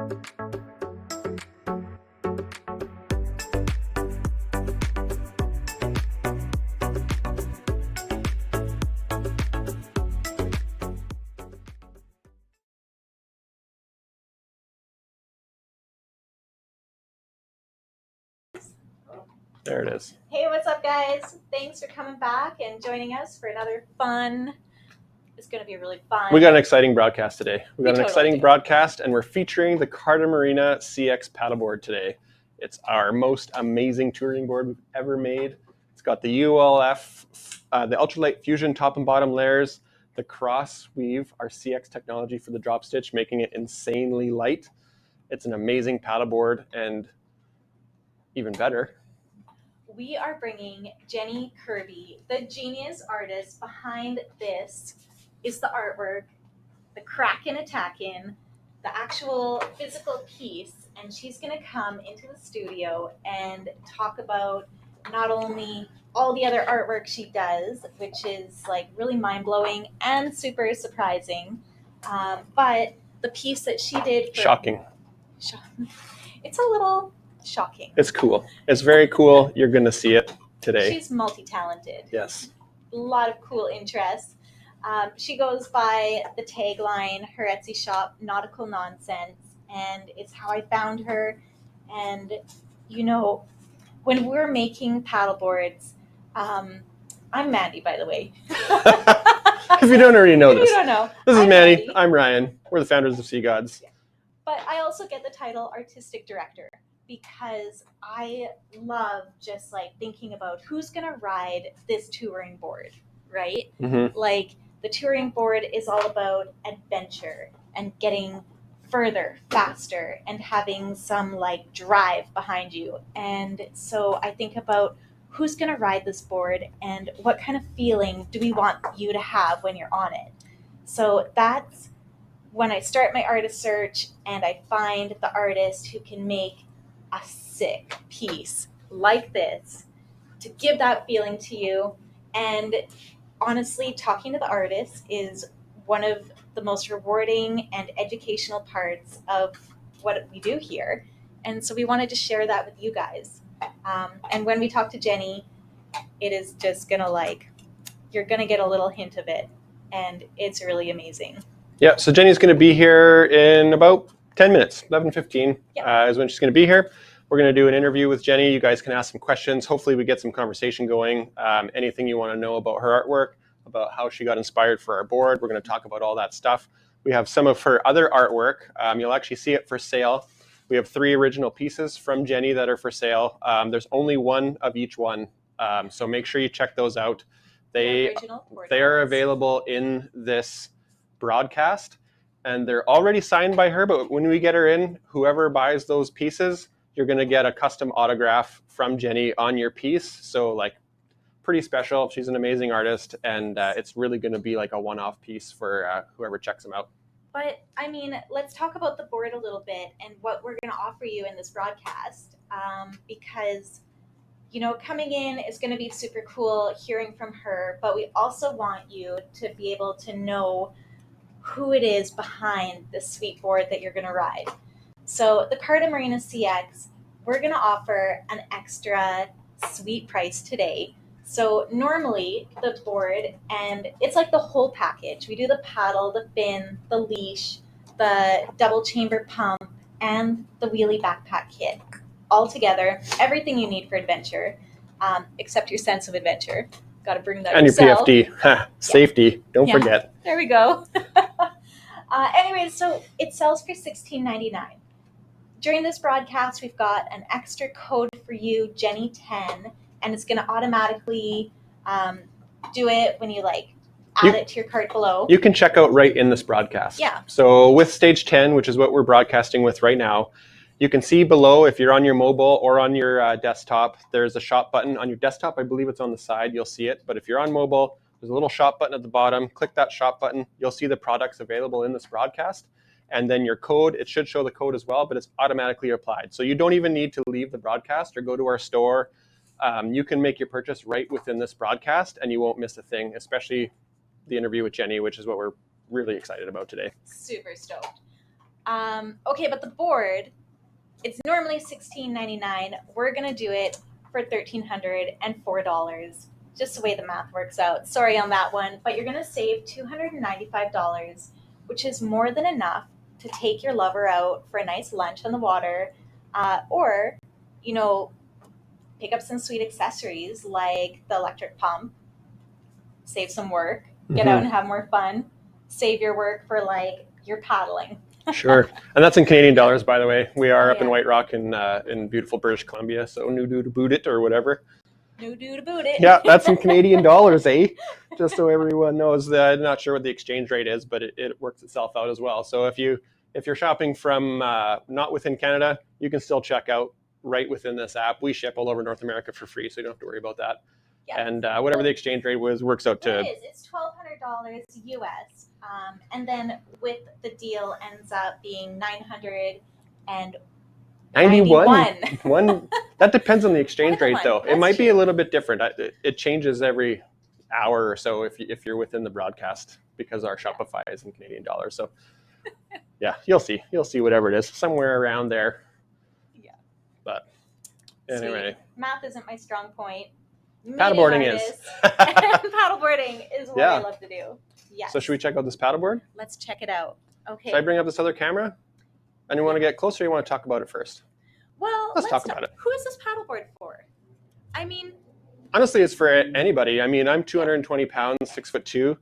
There it is. Hey, what's up, guys? Thanks for coming back and joining us for another fun. It's going to be really fun. We got an exciting broadcast today. We got an totally exciting broadcast, and we're featuring the Carta Marina CX paddleboard today. It's our most amazing touring board we've ever made. It's got the ULF, the ultralight fusion top and bottom layers, the cross weave, our CX technology for the drop stitch, making it insanely light. It's an amazing paddleboard, and even better, we are bringing Jenny Kirby, the genius artist behind this. Is the artwork, the Kraken attacking, the actual physical piece, and she's going to come into the studio and talk about not only all the other artwork she does, which is like really mind-blowing and super surprising, but the piece that she did for shocking. It's a little shocking. It's cool. It's very cool. You're going to see it today. She's multi-talented. Yes. A lot of cool interests. She goes by the tagline, her Etsy shop, Nautical Nonsense, and it's how I found her. And, you know, when we're making paddleboards, I'm Mandy, by the way. If you don't already know this. You don't know. This is I'm Mandy. I'm Ryan. We're the founders of Sea Gods. Yeah. But I also get the title Artistic Director because I love just like thinking about who's going to ride this touring board, right? Mm-hmm. Like the touring board is all about adventure and getting further, faster, and having some like drive behind you. And so I think about who's going to ride this board and what kind of feeling do we want you to have when you're on it. So that's when I start my artist search and I find the artist who can make a sick piece like this to give that feeling to you. And honestly, talking to the artist is one of the most rewarding and educational parts of what we do here. And so we wanted to share that with you guys. And when we talk to Jenny, it is just going to you're going to get a little hint of it. And it's really amazing. Yeah, so Jenny's going to be here in about 10 minutes, 11:15 is when she's going to be here. We're going to do an interview with Jenny. You guys can ask some questions. Hopefully we get some conversation going. Anything you want to know about her artwork, about how she got inspired for our board, we're going to talk about all that stuff. We have some of her other artwork. You'll actually see it for sale. We have 3 original pieces from Jenny that are for sale. There's only one of each one, so make sure you check those out. They are available in this broadcast, and they're already signed by her, but when we get her in, whoever buys those pieces, you're going to get a custom autograph from Jenny on your piece. So like pretty special. She's an amazing artist, and it's really going to be like a one-off piece for whoever checks them out. But I mean, let's talk about the board a little bit and what we're going to offer you in this broadcast, because you know, coming in is going to be super cool hearing from her, but we also want you to be able to know who it is behind this sweet board that you're going to ride. So the Carta Marina CX, we're going to offer an extra sweet price today. So normally the board, and it's like the whole package. We do the paddle, the fin, the leash, the double chamber pump, and the wheelie backpack kit. All together, everything you need for adventure, except your sense of adventure. Got to bring that and yourself. your PFD. Safety. Don't forget. There we go. Anyways, so it sells for $16.99. During this broadcast, we've got an extra code for you, Jenny10, and it's going to automatically do it when you add it to your cart below. You can check out right in this broadcast. Yeah. So with stage 10, which is what we're broadcasting with right now, you can see below, if you're on your mobile or on your desktop, there's a shop button. On your desktop, I believe it's on the side, you'll see it. But if you're on mobile, there's a little shop button at the bottom. Click that shop button. You'll see the products available in this broadcast. And then your code, it should show the code as well, but it's automatically applied. So you don't even need to leave the broadcast or go to our store. You can make your purchase right within this broadcast and you won't miss a thing, especially the interview with Jenny, which is what we're really excited about today. Super stoked. Okay, but the board, it's normally $16.99. We're gonna do it for $1,304. Just the way the math works out. Sorry on that one, but you're gonna save $295, which is more than enough to take your lover out for a nice lunch on the water, or you know, pick up some sweet accessories like the electric pump. Save some work. Get out and have more fun. Save your work for like your paddling. Sure. And that's in Canadian dollars, by the way. We are up in White Rock in beautiful British Columbia, so no do to boot it or whatever. No do to boot it. Yeah, that's in Canadian dollars, eh? Just so everyone knows. I'm not sure what the exchange rate is, but it works itself out as well. So if you're shopping from not within Canada, you can still check out right within this app. We ship all over North America for free, so you don't have to worry about that. Yep. And whatever the exchange rate was works out to... It is. It's $1,200 US. And then with the deal ends up being $991. That depends on the exchange rate, though. It might be a little bit different. It changes every hour or so if you're within the broadcast, because our Shopify is in Canadian dollars. So yeah, you'll see whatever it is, somewhere around there. Yeah. But anyway. Sweet. Math isn't my strong point. Paddleboarding is. Paddleboarding is what I love to do. Yes. So should we check out this paddleboard? Let's check it out. Okay. Should I bring up this other camera? And you want to get closer, or you want to talk about it first? Well, let's talk about it. Who is this paddleboard for? I mean, honestly, it's for anybody. I mean, I'm 220 pounds, 6'2".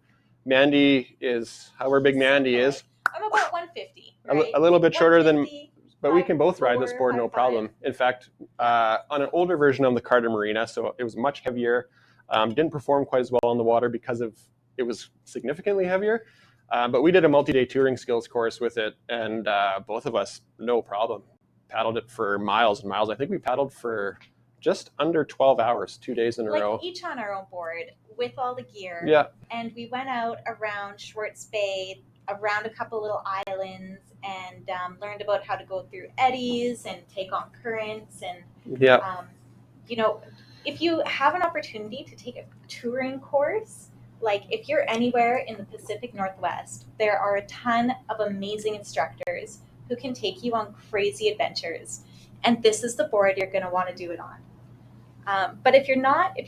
Mandy is however big Mandy is. I'm about 150. Right? A little bit shorter than, but we can both ride this board no problem. In fact, on an older version of the Carta Marina, so it was much heavier. Didn't perform quite as well on the water because it was significantly heavier. But we did a multi-day touring skills course with it, and both of us, no problem, paddled it for miles and miles. I think we paddled for just under 12 hours, 2 days in a row. Each on our own board with all the gear. Yeah. And we went out around Schwartz Bay, around a couple little islands, and learned about how to go through eddies and take on currents. And, if you have an opportunity to take a touring course, like if you're anywhere in the Pacific Northwest, there are a ton of amazing instructors who can take you on crazy adventures. And this is the board you're going to want to do it on. But if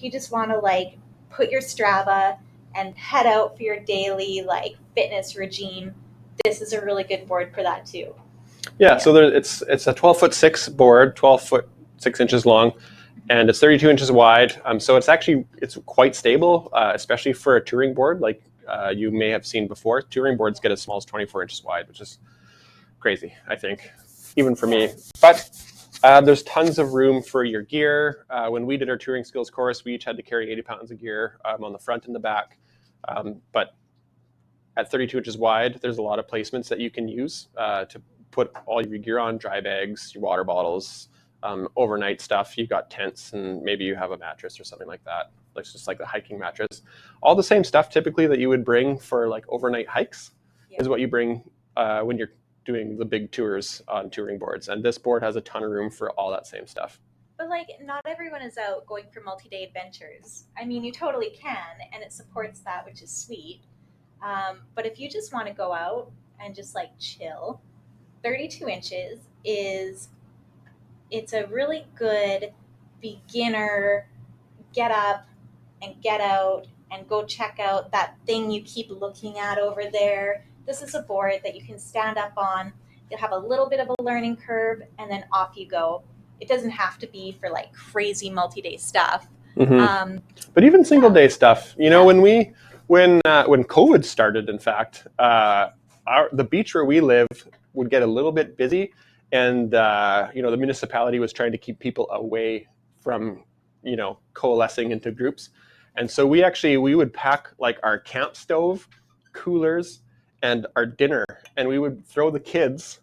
you just want to like put your Strava and head out for your daily like fitness regime, this is a really good board for that too. Yeah. So it's a 12'6" board, 12'6" long, and it's 32 inches wide. So it's quite stable, especially for a touring board. Like you may have seen before, touring boards get as small as 24 inches wide, which is crazy, I think, even for me. But there's tons of room for your gear. When we did our touring skills course, we each had to carry 80 pounds of gear on the front and the back. But at 32 inches wide, there's a lot of placements that you can use to put all of your gear on: dry bags, your water bottles, overnight stuff. You've got tents, and maybe you have a mattress or something like that. Like just like the hiking mattress. All the same stuff typically that you would bring for like overnight hikes is what you bring when you're doing the big tours on touring boards. And this board has a ton of room for all that same stuff. But like, not everyone is out going for multi-day adventures. I mean, you totally can, and it supports that, which is sweet. But if you just want to go out and just like chill, 32 inches it's a really good beginner get up and get out and go check out that thing you keep looking at over there. This is a board that you can stand up on. You'll have a little bit of a learning curve, and then off you go. It doesn't have to be for like crazy multi-day stuff. Mm-hmm. But even single day stuff, when COVID started, in fact, the beach where we live would get a little bit busy, and the municipality was trying to keep people away from coalescing into groups. And so we would pack like our camp stove, coolers, and our dinner, and we would throw the kids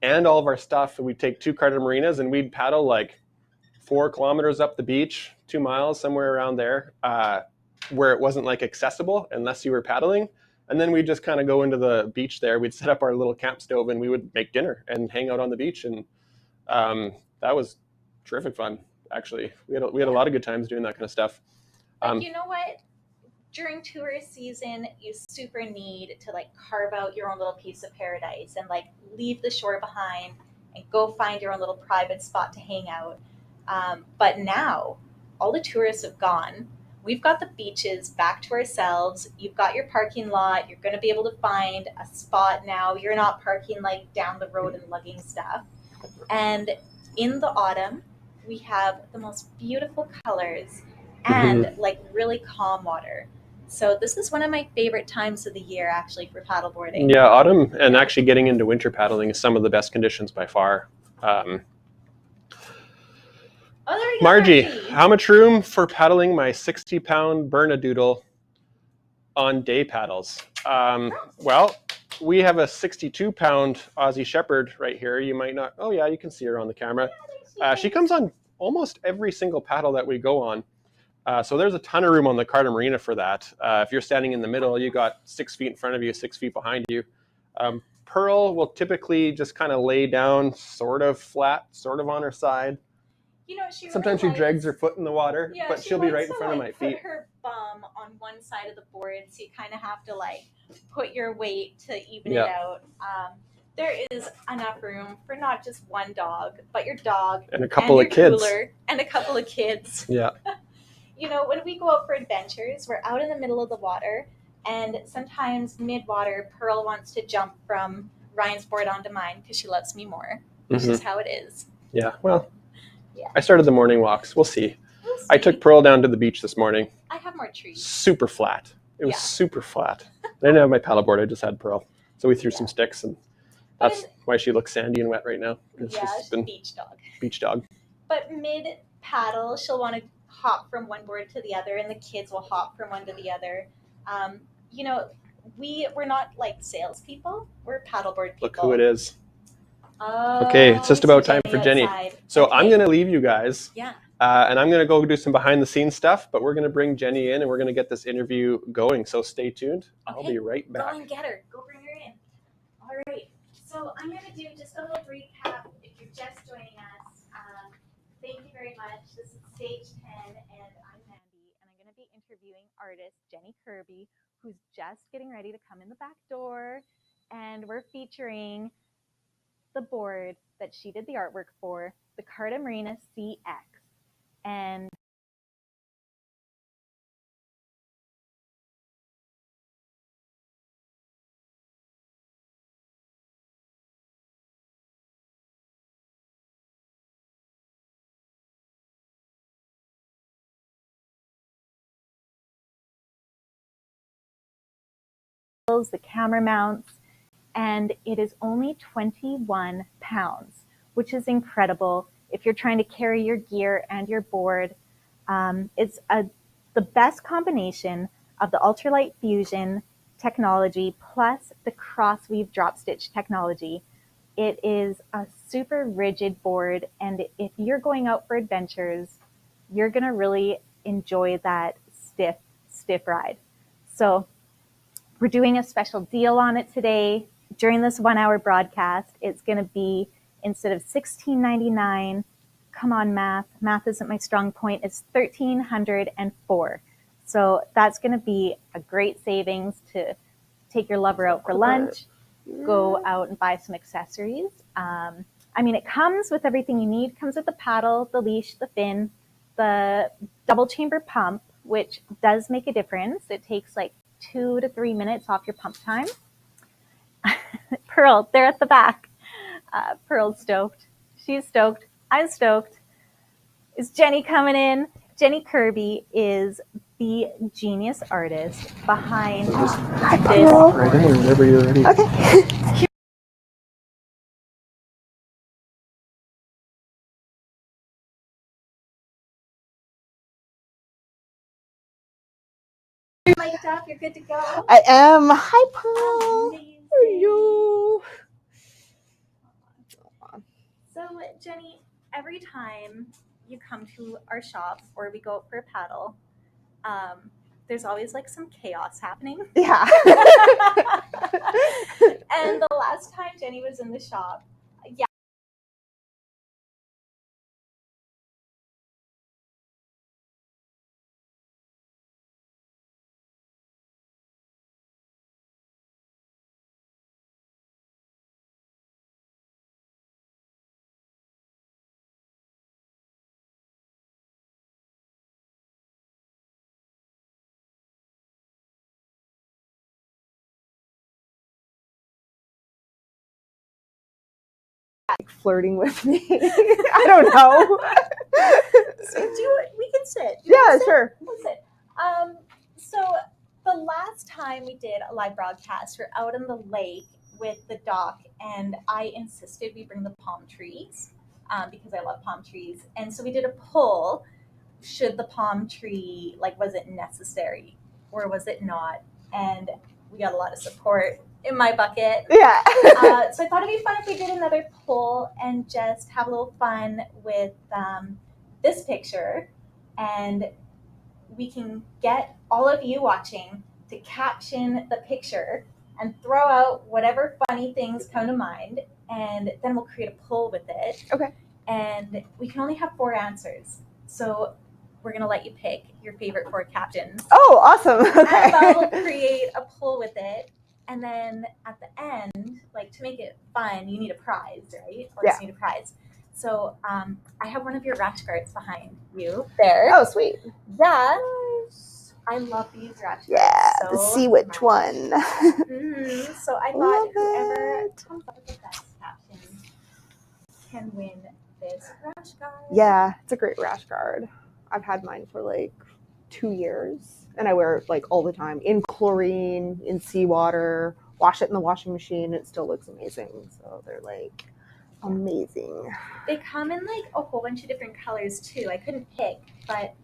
and all of our stuff, and we'd take 2 Carta Marinas, and we'd paddle like 4 kilometers up the beach, 2 miles, somewhere around there, where it wasn't like accessible unless you were paddling. And then we'd just kind of go into the beach there. We'd set up our little camp stove, and we would make dinner and hang out on the beach. And that was terrific fun, actually. We had a lot of good times doing that kind of stuff. But you know what? during tourist season, you super need to like carve out your own little piece of paradise and like leave the shore behind and go find your own little private spot to hang out. But now, all the tourists have gone. We've got the beaches back to ourselves. You've got your parking lot. You're going to be able to find a spot now. You're not parking like down the road and lugging stuff. And in the autumn, we have the most beautiful colors and like really calm water. So this is one of my favorite times of the year actually for paddleboarding. Yeah, autumn and actually getting into winter paddling is some of the best conditions by far. Margie, how much room for paddling my 60-pound Bernedoodle on day paddles? Well, we have a 62-pound Aussie Shepherd right here. You might not, oh yeah, you can see her on the camera. She comes on almost every single paddle that we go on. So there's a ton of room on the Carta Marina for that. If you're standing in the middle, you got 6 feet in front of you, 6 feet behind you. Pearl will typically just kind of lay down sort of flat, sort of on her side. You know, she sometimes really she drags her foot in the water, yeah, but she'll be right in front of my feet. Put her bum on one side of the board, so you kind of have to like put your weight to even it out. There is enough room for not just one dog, but your dog and a couple of kids and a couple of kids. Yeah. You know, when we go out for adventures, we're out in the middle of the water, and sometimes mid-water, Pearl wants to jump from Ryan's board onto mine because she loves me more. It's just how it is. Yeah, well, I started the morning walks. We'll see. I took Pearl down to the beach this morning. I have more trees. Super flat. It was super flat. I didn't have my paddleboard. I just had Pearl. So we threw some sticks, and that's why she looks sandy and wet right now. She's a beach dog. Beach dog. But mid-paddle, she'll want to hop from one board to the other, and the kids will hop from one to the other. You know, we're not like salespeople. We're paddleboard people. Look who it is. Okay, it's just about time for Jenny. So I'm going to leave you guys. Yeah. And I'm going to go do some behind the scenes stuff, but we're going to bring Jenny in and we're going to get this interview going. So stay tuned. I'll be right back. Go and get her. Go bring her in. All right. So I'm going to do just a little recap if you're just joining us. Thank you very much. This is Stage 10 and I'm Mandy, and I'm going to be interviewing artist Jenny Kirby, who's just getting ready to come in the back door, and we're featuring the board that she did the artwork for, the Carta Marina CX. And the camera mounts, and it is only 21 pounds, which is incredible if you're trying to carry your gear and your board. It's the best combination of the ultralight fusion technology plus the crossweave drop stitch technology. It is a super rigid board, and if you're going out for adventures, you're going to really enjoy that stiff ride. So we're doing a special deal on it today. During this 1 hour broadcast, it's going to be, instead of $16.99, come on, math isn't my strong point, it's $1,304. So that's going to be a great savings to take your lover out for lunch, go out and buy some accessories. I mean, it comes with everything you need. It comes with the paddle, the leash, the fin, the double chamber pump, which does make a difference. It takes like 2 to 3 minutes off your pump time. Pearl, they're at the back. Pearl's stoked. She's stoked. I'm stoked. Is Jenny coming in? Jenny Kirby is the genius artist behind this. Right in whenever you're ready. Okay. You're mic'd up. You're good to go. I am. Hi, Pearl. Amazing. How are you? So, Jenny, every time you come to our shop or we go out for a paddle, there's always like some chaos happening. Yeah. And the last time Jenny was in the shop, flirting with me. I don't know. So we can sit. Yeah, sure. We'll sit. So the last time we did a live broadcast, we're out on the lake with the dock, and I insisted we bring the palm trees because I love palm trees. And so we did a poll: should the palm tree, was it necessary or was it not? And we got a lot of support in my bucket. Yeah. So I thought it'd be fun if we did another poll and just have a little fun with this picture, and we can get all of you watching to caption the picture and throw out whatever funny things come to mind, and then we'll create a poll with it. Okay. And we can only have 4 answers. So we're going to let you pick your favorite 4 captions. Oh, awesome. Okay. And I will create a poll with it. And then at the end, to make it fun, you need a prize, right? Or Yeah. just need a prize. So I have one of your rash guards behind you there. Oh, sweet. Yeah. I love these rash guards. Yeah, so the Sea Witch one. So I thought whoever comes up with the best caption can win this rash guard. Yeah, it's a great rash guard. I've had mine for 2 years, and I wear it all the time in chlorine, in seawater, wash it in the washing machine. It still looks amazing. So they're amazing. They come in a whole bunch of different colors too. I couldn't pick, but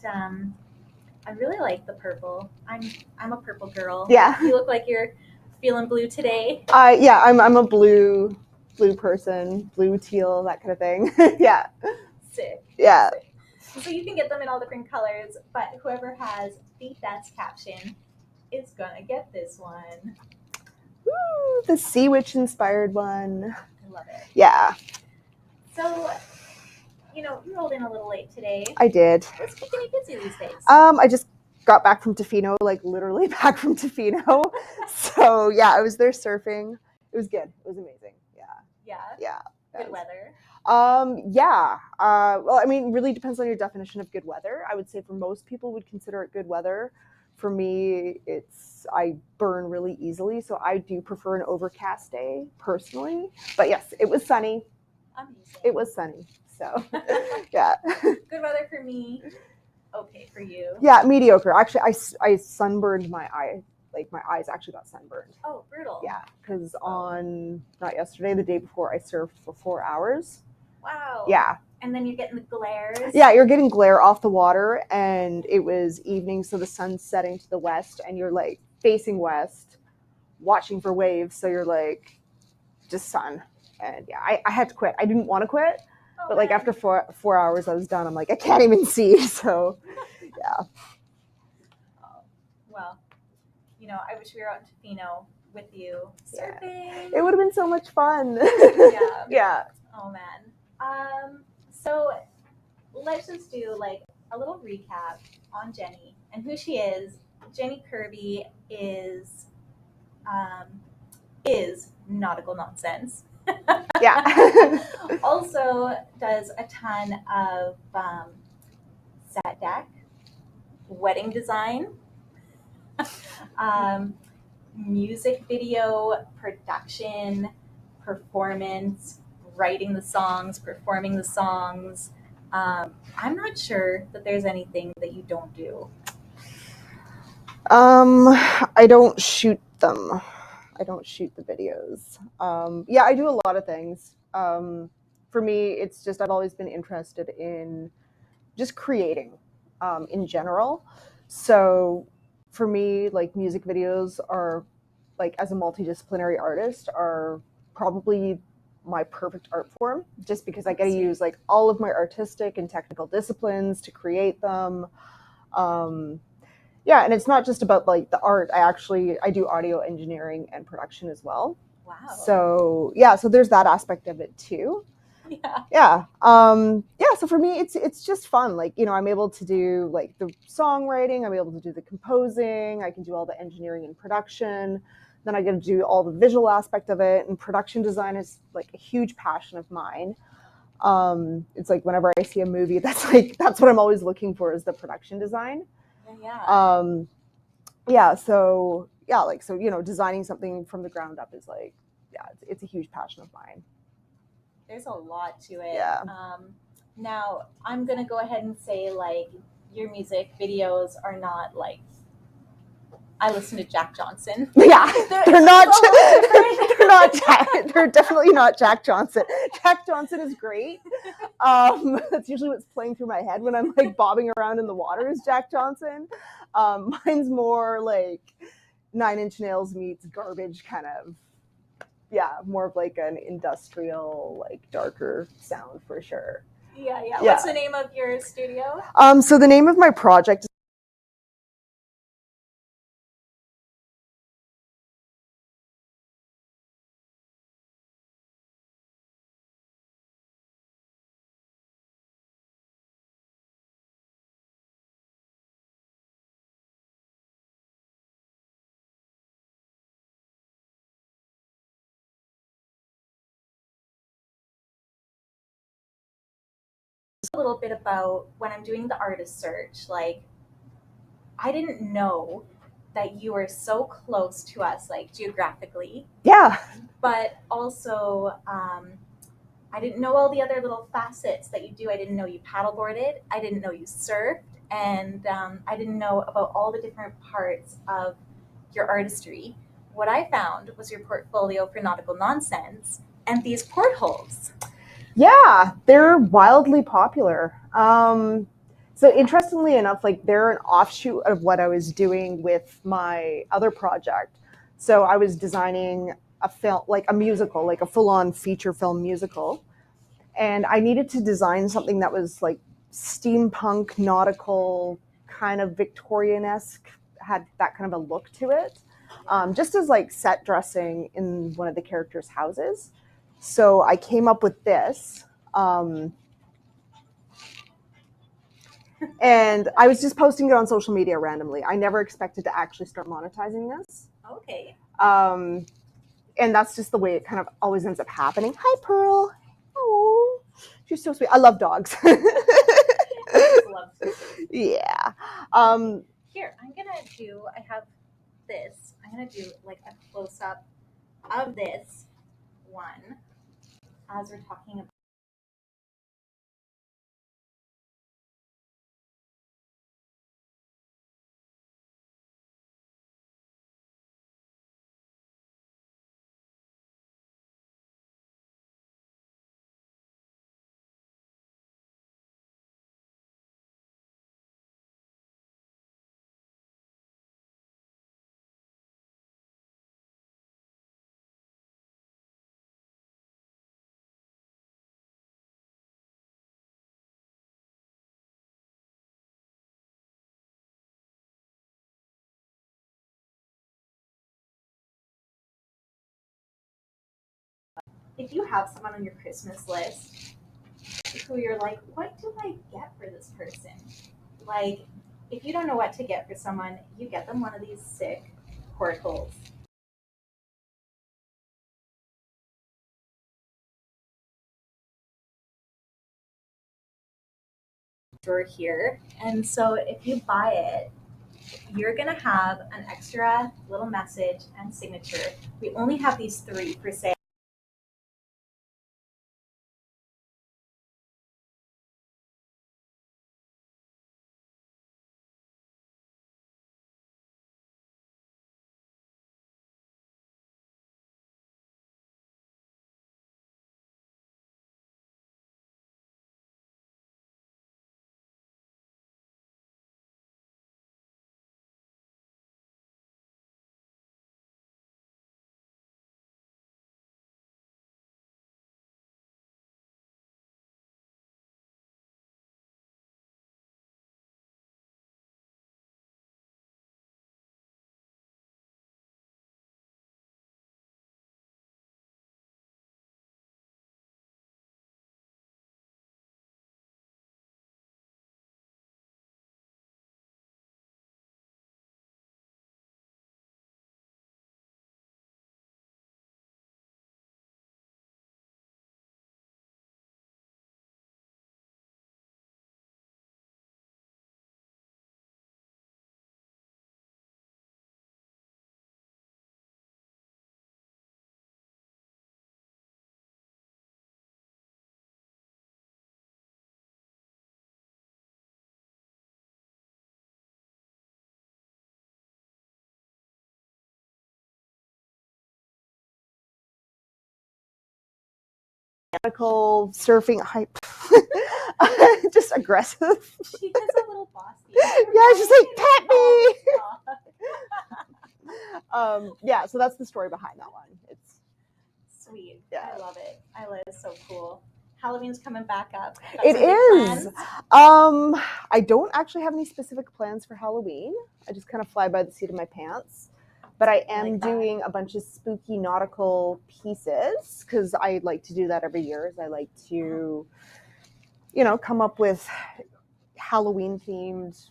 I really like the purple. I'm a purple girl. Yeah. You look like you're feeling blue today. Yeah, I'm a blue person, blue, teal, that kind of thing. Yeah. Sick. Yeah. Sick. So you can get them in all different colors, but whoever has the best caption is gonna get this one. Woo, the Sea Witch inspired one. I love it. Yeah. So, you rolled in a little late today. I did. What's keeping you busy these days? I just got back from Tofino, literally back from Tofino. So yeah, I was there surfing. It was good. It was amazing. Yeah. Yeah. Yeah. Good weather. Yeah. Well, I mean, really depends on your definition of good weather. I would say for most people would consider it good weather. For me, I burn really easily, so I do prefer an overcast day personally. But yes, it was sunny. Amazing. It was sunny. So yeah. Good weather for me. Okay for you. Yeah, mediocre. Actually, I sunburned my eye. My eyes actually got sunburned. Oh, brutal. Yeah, because on, not yesterday, the day before, I surfed for 4 hours. Wow. Yeah. And then you're getting the glares. Yeah, you're getting glare off the water, and it was evening, so the sun's setting to the west, and you're facing west, watching for waves, so you're just sun. And yeah, I had to quit. I didn't want to quit, but man. after 4 hours I was done. I'm I can't even see. So yeah. Oh, well, I wish we were out in Tofino with you surfing. Yeah. It would have been so much fun. Yeah. Yeah. Oh man. So let's just do a little recap on Jenny and who she is. Jenny Kirby is nautical nonsense. Yeah. Also does a ton of set deck, wedding design, music video production, performance, writing the songs, performing the songs. I'm not sure that there's anything that you don't do. I don't shoot them. I don't shoot the videos. Yeah, I do a lot of things. For me, it's just I've always been interested in just creating in general. So for me, music videos are as a multidisciplinary artist are probably my perfect art form, just because I get to use all of my artistic and technical disciplines to create them. Yeah, and it's not just about the art. I do audio engineering and production as well. Wow. So yeah, so there's that aspect of it too. Yeah. Yeah. Yeah. So for me, it's just fun. I'm able to do the songwriting. I'm able to do the composing. I can do all the engineering and production. Then I get to do all the visual aspect of it. And production design is a huge passion of mine. It's whenever I see a movie, that's what I'm always looking for is the production design. Yeah. Yeah. So yeah, designing something from the ground up is yeah, it's a huge passion of mine. There's a lot to it. Yeah. Now, I'm going to go ahead and say, like, your music videos are not like, I listen to Jack Johnson. Yeah, they're not. It's a lot different. They're not. They're definitely not Jack Johnson. Jack Johnson is great. That's usually what's playing through my head when I'm like bobbing around in the water. Is Jack Johnson. Mine's more like Nine Inch Nails meets Garbage, kind of. Yeah, more of like an industrial, like darker sound for sure. Yeah. Yeah. What's the name of your studio? So the name of my project is A little bit about when I'm doing the artist search, like, I didn't know that you were so close to us, like geographically, yeah. but also I didn't know all the other little facets that you do. I didn't know you paddleboarded. I didn't know you surfed, and I didn't know about all the different parts of your artistry. What I found was your portfolio for nautical nonsense and these portholes. Yeah, they're wildly popular. So interestingly enough, like they're an offshoot of what I was doing with my other project. So I was designing a film, like a musical, like a full-on feature film musical, and I needed to design something that was like steampunk, nautical, kind of Victorian-esque, had that kind of a look to it, just as like set dressing in one of the characters' houses. So I came up with this. And I was just posting it on social media randomly. I never expected to actually start monetizing this. Okay. And that's just the way it kind of always ends up happening. Hi, Pearl. Oh, she's so sweet. I love dogs. Yeah. Here, I'm gonna do. I have this. I'm gonna do like a close up of this one as we're talking about. If you have someone on your Christmas list who you're like, what do I get for this person? Like, if you don't know what to get for someone, you get them one of these sick portholes. Drawer here, and so if you buy it, you're gonna have an extra little message and signature. We only have these 3 for sale. nautical surfing hype. Just aggressive. She gets a little bossy. Yeah, she's like, pet me. Yeah, so that's the story behind that one. It's sweet. Yeah. I love it. It's so cool. Halloween's coming back up. Got It some big is. plans? I don't actually have any specific plans for Halloween. I just kind of fly by the seat of my pants. But I am like that. doing a bunch of spooky nautical pieces because I like to do that every year. I like to, come up with Halloween themed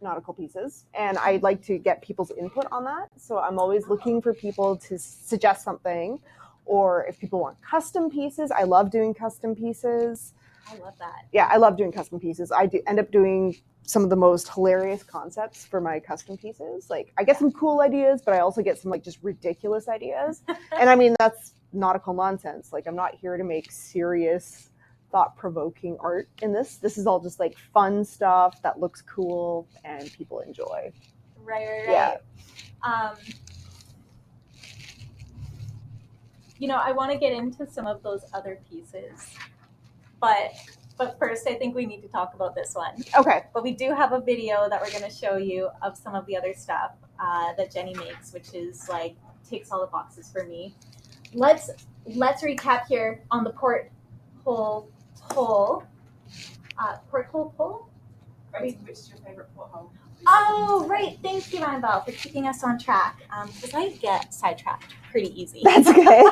nautical pieces, and I'd like to get people's input on that. So I'm always looking for people to suggest something, or if people want custom pieces. I love doing custom pieces. I love that. Yeah, I love doing custom pieces. I do end up doing some of the most hilarious concepts for my custom pieces. Like, I get some cool ideas, but I also get some like just ridiculous ideas. And I mean, that's nautical nonsense. Like, I'm not here to make serious, thought-provoking art in this. This is all just like fun stuff that looks cool and people enjoy. Right. Yeah. I want to get into some of those other pieces, but first I think we need to talk about this one. Okay. But we do have a video that we're going to show you of some of the other stuff that Jenny makes, which is like ticks all the boxes for me. Let's recap here on the porthole pole. Porthole pole? Which is your favorite porthole? Oh, right. Thank you, Annabelle, for keeping us on track. Because I get sidetracked pretty easy. That's okay.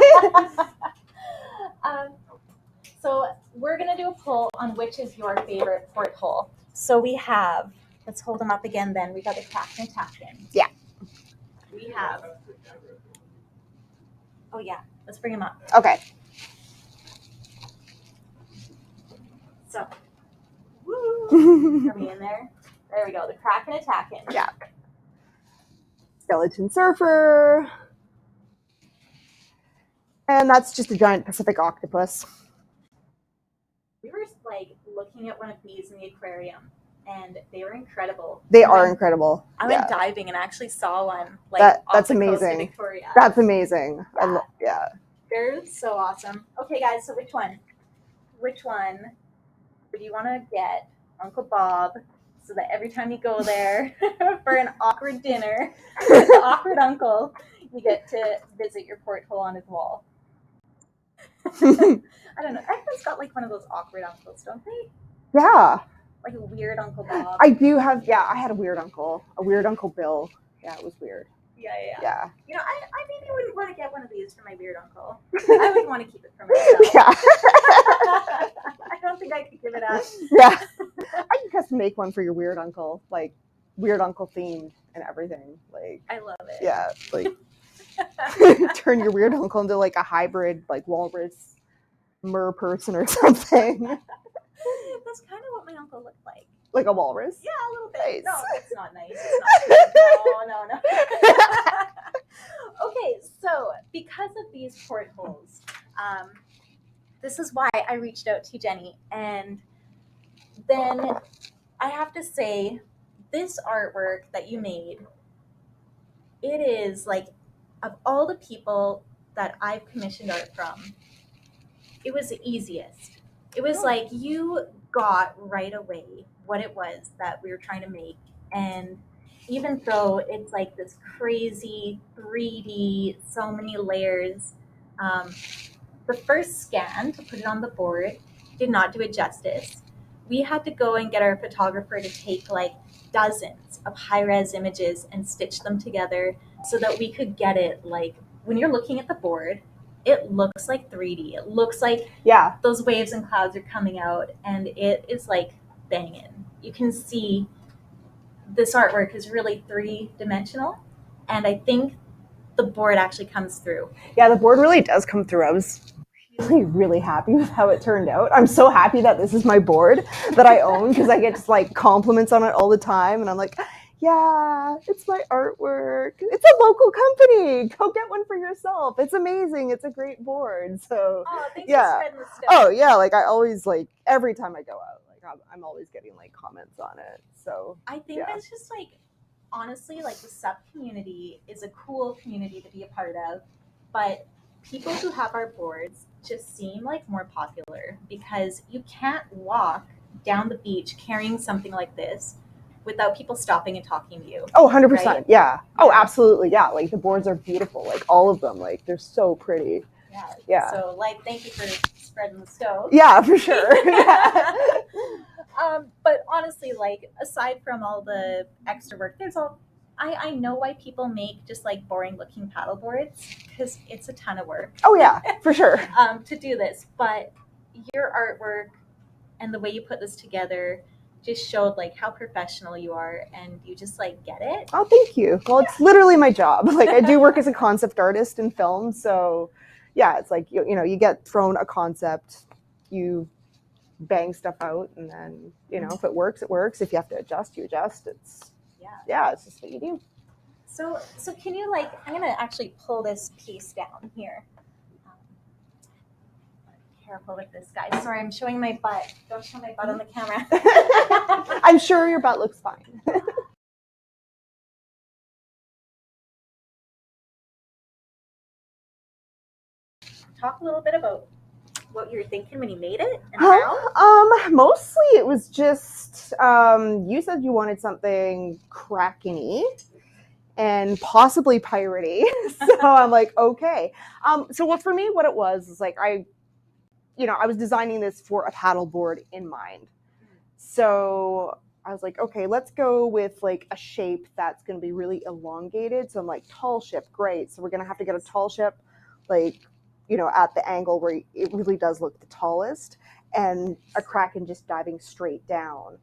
So we're going to do a poll on which is your favorite porthole. So we have, let's hold them up again then. We got the Kraken Tacken. Yeah. We have, oh yeah, let's bring them up. Okay. So, woo, are we in there? There we go, the Kraken Tacken. Yeah. Skeleton surfer. And that's just a giant Pacific octopus. We were like looking at one of these in the aquarium, and they were incredible. They are incredible. I went diving and actually saw one. Like that's off the coast of amazing. Victoria. That's amazing. Yeah. Yeah. They're so awesome. Okay, guys. So which one do you want to get, Uncle Bob? So that every time you go there for an awkward dinner with the awkward uncle, you get to visit your porthole on his wall. I don't know. Everyone's got like one of those awkward uncles, don't they? Yeah. Like a weird Uncle Bob. I do have, I had a weird Uncle Bill. Yeah, it was weird. Yeah. I maybe wouldn't want to get one of these for my weird uncle. I would want to keep it for myself. Yeah. I don't think I could give it up. Yeah. I can custom make one for your weird uncle, like weird uncle themed and everything. Like, I love it. yeah, like turn your weird uncle into like a hybrid, like walrus mer person or something. That's kind of what my uncle looked like. Like a walrus? Yeah, a little bit. Nice. No, it's not nice. It's not nice. No. Okay, so because of these portholes, this is why I reached out to Jenny. And then I have to say, this artwork that you made, it is like, of all the people that I've commissioned art from, it was the easiest. It was like you got right away what it was that we were trying to make. And even though it's like this crazy 3D, so many layers, the first scan to put it on the board did not do it justice. We had to go and get our photographer to take like dozens of high-res images and stitch them together so that we could get it like, when you're looking at the board, it looks like 3D. It looks like those waves and clouds are coming out, and it is like banging. You can see this artwork is really 3-dimensional, and I think the board actually comes through. Yeah, the board really does come through. I was really happy with how it turned out. I'm so happy that this is my board that I own because I get just like compliments on it all the time, and I'm like, yeah, it's my artwork. It's a local company. Go get one for yourself. It's amazing. It's a great board. So thanks for spreading the stuff. Oh yeah, like I always like every time I go out, like I'm always getting like comments on it. So I think that's just like, honestly, like the sub community is a cool community to be a part of, but people who have our boards just seem like more popular because you can't walk down the beach carrying something like this without people stopping and talking to you. Oh, 100%. Right? Yeah. Oh, Yeah. absolutely. Yeah. Like the boards are beautiful. Like all of them. Like they're so pretty. Yeah. Yeah. So like, thank you for spreading the stove. Yeah, for sure. Yeah. But honestly, like aside from all the extra work, I know why people make just like boring looking paddle boards because it's a ton of work. Oh yeah, for sure. To do this, but your artwork and the way you put this together just showed like how professional you are and you just like get it. Oh, thank you. Well, it's literally my job. Like I do work as a concept artist in film, so yeah, it's like you know, you get thrown a concept, you bang stuff out, and then you know, if it works, it works. If you have to adjust, you adjust. It's it's just what you do. So can you like? I'm gonna actually pull this piece down here. Careful with this, guys. Sorry, I'm showing my butt. Don't show my butt on the camera. I'm sure your butt looks fine. Talk a little bit about what you were thinking when you made it and how. Mostly it was just you said you wanted something Kraken-y and possibly piratey. So I'm like, okay. So what for me, what it was is like I was designing this for a paddleboard in mind. So I was like, okay, let's go with like a shape that's going to be really elongated. So I'm like, tall ship, great. So we're going to have to get a tall ship, like, at the angle where it really does look the tallest, and a Kraken just diving straight down.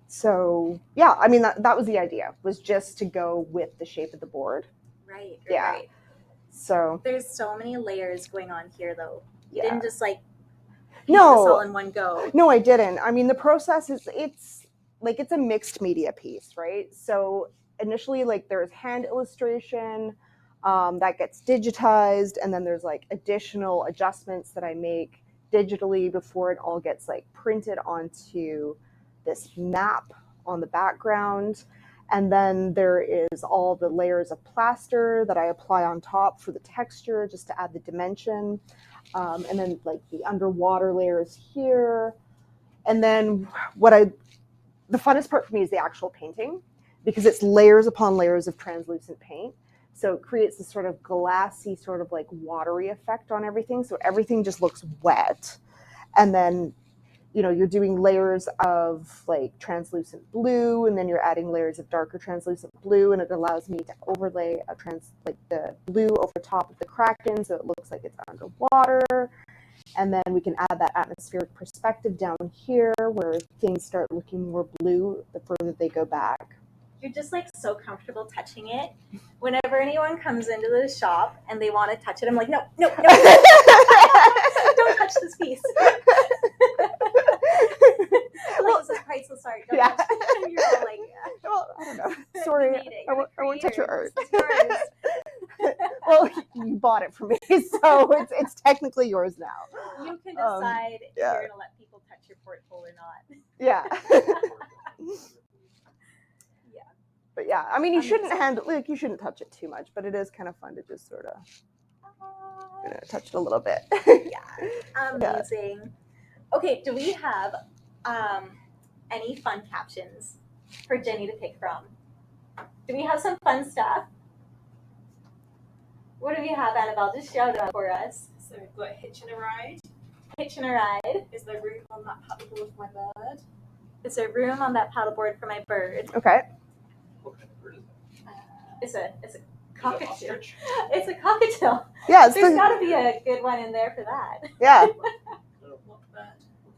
So yeah, I mean, that was the idea, was just to go with the shape of the board. Right. Yeah. Right. So there's so many layers going on here, though. You yeah. didn't just like No, this all in one go. No, I didn't. I mean, the process is it's a mixed media piece, right? So initially, like there's hand illustration that gets digitized, and then there's like additional adjustments that I make digitally before it all gets like printed onto this map on the background. And then there is all the layers of plaster that I apply on top for the texture, just to add the dimension. And then like the underwater layers here. And then the funnest part for me is the actual painting, because it's layers upon layers of translucent paint. So it creates this sort of glassy, sort of like watery effect on everything. So everything just looks wet. And then, you're doing layers of like translucent blue, and then you're adding layers of darker translucent blue, and it allows me to overlay the blue over top of the Kraken, so it looks like it's underwater. And then we can add that atmospheric perspective down here where things start looking more blue the further they go back. You're just like so comfortable touching it. Whenever anyone comes into the shop and they want to touch it, I'm like, no. Don't touch this piece. Like, this is priceless art. Don't touch it. You're all like, well, I don't know. Sorry, I won't touch your art. Well, you bought it from me, so it's technically yours now. You can decide if you're going to let people touch your porthole or not. Yeah. But yeah, I mean, you shouldn't touch it too much, but it is kind of fun to just sort of touch it a little bit. Yeah, amazing. Yeah. Okay, do we have any fun captions for Jenny to pick from? Do we have some fun stuff? What do we have, Annabelle? Just shout it out for us. So we've got hitching a ride. Hitching a ride. Is there room on that paddleboard for my bird? Is there room on that paddleboard for my bird? Okay. What kind of bird is it? It's a cockatiel. It's a cockatiel. Yeah, there's got to be a good one in there for that. Yeah. What bird? What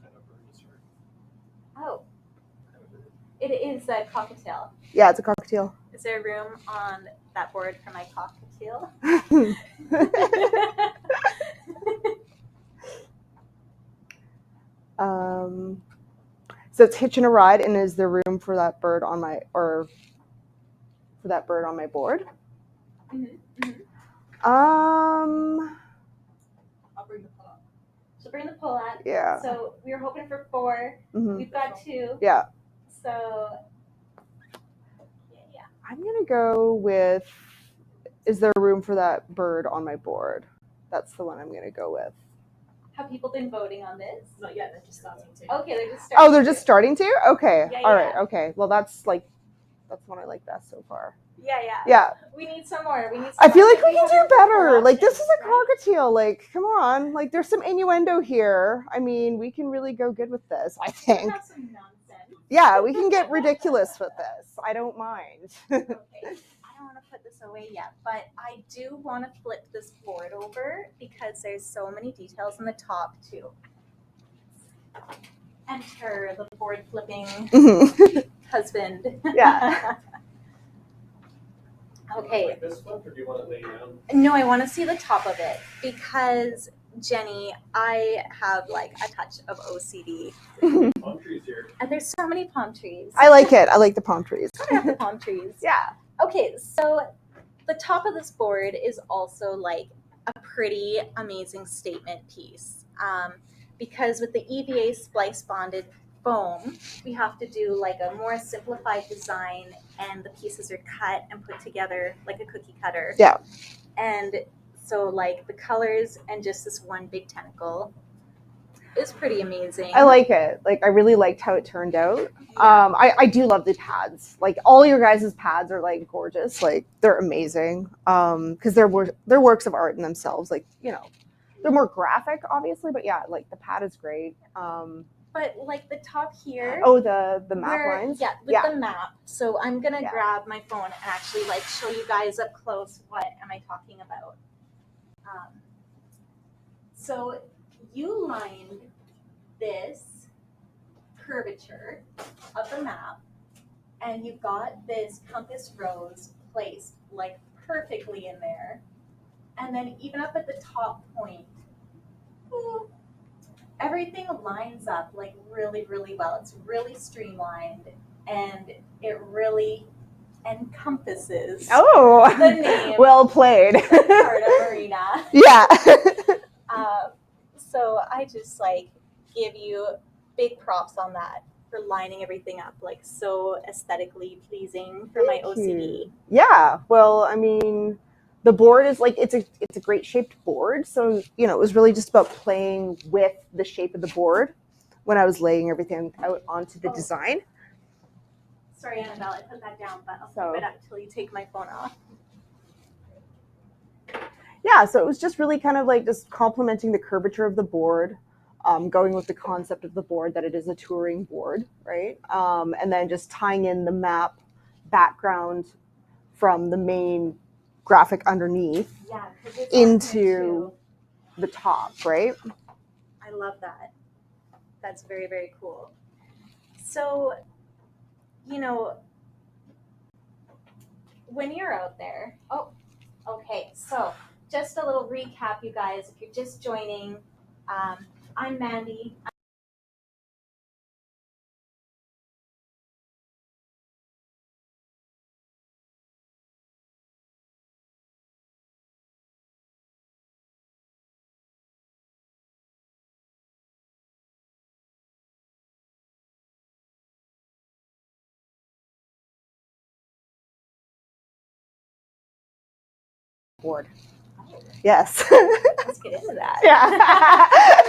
kind of bird is her? Oh, it is a cockatiel. Yeah, it's a cockatiel. Is there room on that board for my cockatiel? So it's hitching a ride, and is there room for that bird on my board? Mm-hmm. I'll bring the pull up. So bring the pull out. Yeah. So we were hoping for 4. Mm-hmm. We've got 2. Yeah. So I'm gonna go with, is there room for that bird on my board? That's the one I'm going to go with. Have people been voting on this? Not yet, they're just starting to. Okay, they're just starting. Oh, they're just starting to? Okay. Yeah, All right. yeah. Okay. Well, that's one I like best so far. Yeah. Yeah. We need some more. I feel like we can do haven't better. pulled Like, this options, is a right? cockatiel. Like, come on. Like, there's some innuendo here. I mean, we can really go good with this, I We think. have some nonsense. Yeah, we can get ridiculous with this. I don't mind. Okay. I don't want to put this away yet, but I do want to flip this board over because there's so many details in the top too. Enter the board flipping husband. Yeah. Okay. Like this one, or do you want to lay down? No, I want to see the top of it because Jenny, I have like a touch of OCD, Palm trees here. and there's so many palm trees. I like it. I like the palm trees. I have the palm trees. Yeah. Okay, so the top of this board is also like a pretty amazing statement piece. Because with the EVA splice bonded foam, we have to do like a more simplified design, and the pieces are cut and put together like a cookie cutter. Yeah. And so like the colors and just this one big tentacle is pretty amazing. I like it. Like, I really liked how it turned out. Yeah. I do love the pads. Like, all your guys' pads are like gorgeous. Like, they're amazing. Because they're works of art in themselves. Like, you know, they're more graphic, obviously, but yeah, like the pad is great. But like the top here. Oh, the map lines. Yeah, with the map. So I'm gonna grab my phone and actually like show you guys up close what am I talking about. So you lined this curvature of the map, and you've got this compass rose placed like perfectly in there, and then even up at the top point, everything lines up like really, really well. It's really streamlined, and it really encompasses Oh, the name well played. Carta Marina. Yeah. So I just like give you big props on that for lining everything up like so aesthetically pleasing for my OCD. Yeah. Well, I mean, the board is like it's a great shaped board. So, you know, it was really just about playing with the shape of the board when I was laying everything out onto the design. Sorry, Annabelle, I put that down, but I'll So- keep it up until you take my phone off. Yeah, so it was just really kind of like just complementing the curvature of the board, going with the concept of the board that it is a touring board, right? And then just tying in the map background from the main graphic underneath into the top, right? I love that. That's very, very cool. So, you know, when you're out there, okay, so just a little recap, you guys, if you're just joining, I'm Mandy. Board. Yes. Let's get into that. Yeah.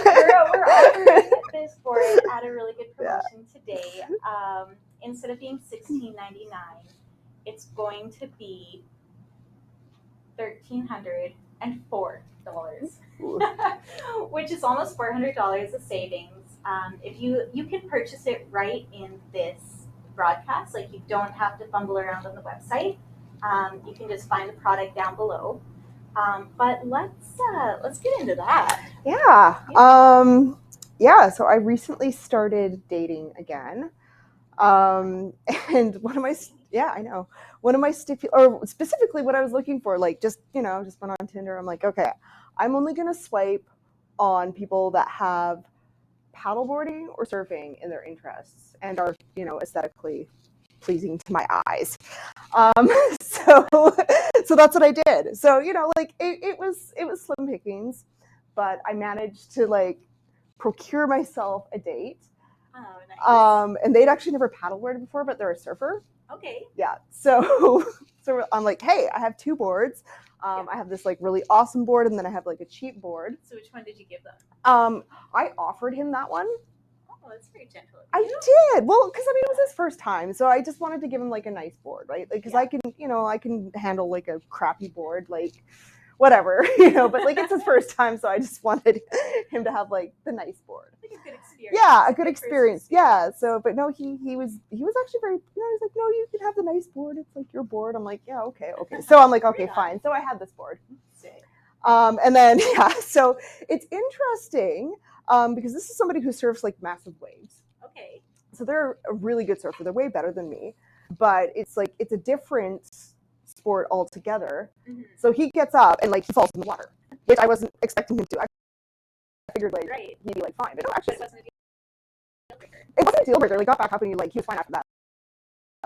we're offering this board at a really good promotion today. Instead of being $16.99, it's going to be $1,304, which is almost $400 of savings. If you can purchase it right in this broadcast, like you don't have to fumble around on the website. You can just find the product down below. But let's get into that. Yeah. So I recently started dating again. And one of my specifically what I was looking for, like just went on Tinder. I'm like, okay, I'm only gonna swipe on people that have paddleboarding or surfing in their interests and are, aesthetically pleasing to my eyes. So that's what I did. So, it was slim pickings, but I managed to like procure myself a date. Oh, nice. And they'd actually never paddleboarded before, but they're a surfer. Okay. Yeah. So So I'm like, hey, I have 2 boards. I have this like really awesome board, and then I have like a cheap board. So which one did you give them? I offered him that one. Oh, that's very gentle. I did. Well, because I mean, it was his first time, so I just wanted to give him like a nice board, right? Like, because I can handle like a crappy board, like whatever, But like it's his first time, so I just wanted him to have like the nice board. Like a good experience. Yeah, a good experience. Yeah. So, but no, he was actually very, he's like, no, you can have the nice board. It's like your board. I'm like, yeah, okay. So I'm like, okay, fine. So I had this board. And then so it's interesting because this is somebody who surfs like massive waves. Okay. So they're a really good surfer. They're way better than me, but it's like it's a different sport altogether. Mm-hmm. So he gets up and like he falls in the water, which I wasn't expecting him to. I figured like he'd be like fine, but no, actually, it wasn't a deal breaker. Like got back up and he was fine after that.